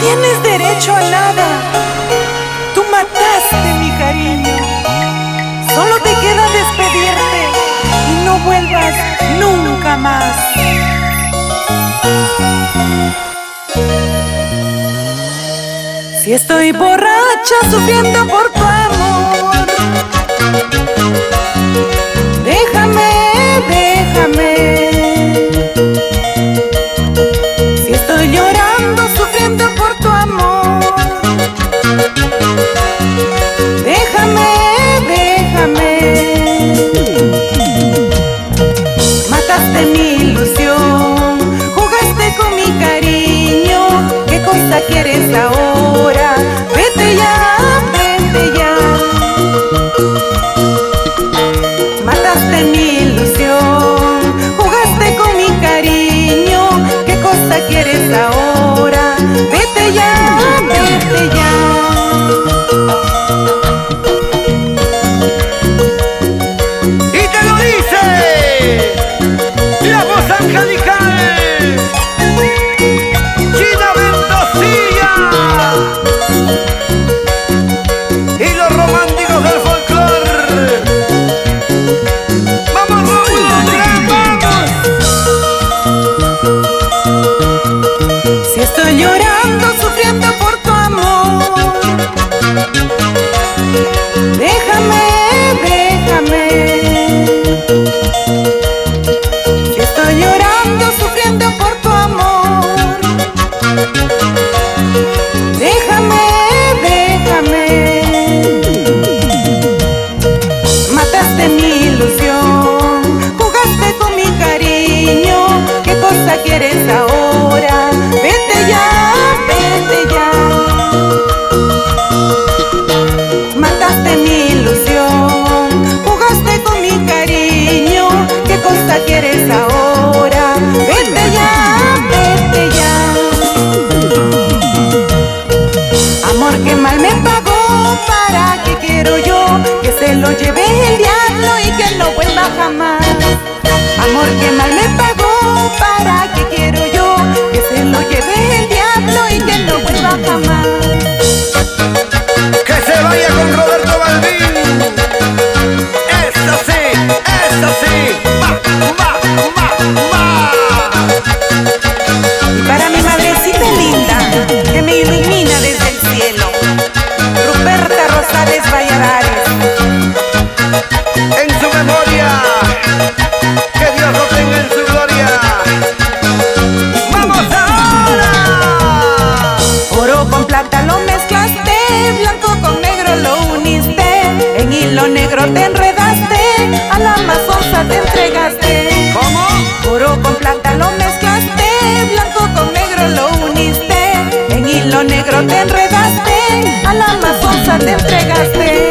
tienes derecho a nada. Tú mataste mi cariño. Solo te queda despedirte y no vuelvas nunca más. Si estoy borracha sufriendo por tu amor, déjame, déjame. Si estoy llorando sufriendo por tu amor, déjame, déjame. Mataste mi ilusión, jugaste con mi cariño. ¿Qué cosa quieres ahora? Vete ya, vete ya. Mataste mi ilusión, jugaste con mi cariño. ¿Qué cosa quieres ahora? Vete ya, vete ya. Y te lo dice la voz angelical, China Mendocilla, y los románticos del folclore. ¡Vamos, vamos! Si estoy llorando, sufriendo por tu amor, déjame, déjame. Si estoy llorando, sufriendo por tu amor, déjame, déjame. Mataste mi ilusión, jugaste con mi cariño. ¿Qué cosa quieres ahora? Vete ya, vete ya. Mataste mi ilusión, jugaste con mi cariño. ¿Qué cosa quieres ahora? Vete ya, vete ya. Amor que mal me pagó, ¿para qué quiero yo? Que se lo lleve el diablo y que no vuelva jamás. Amor que mal me pagó, ¿para qué quiero yo? Que se lo lleve el diablo y que no vuelva jamás. Que se vaya con Roberto Balvin. Eso sí, eso sí. Va, va, va, va. Y para mi madrecita linda, que me ilumina desde el cielo, Ruperta Rosales Valladares. En su memoria, que Dios lo tenga en su gloria. ¡Vamos ahora! Oro con plata lo mezclaste, blanco con negro lo uniste, en hilo negro te enredaste, a la mazonza te entregaste. ¿Cómo? Oro con plata lo mezclaste, blanco con negro lo uniste, en hilo negro te enredaste, a la mazonza te entregaste.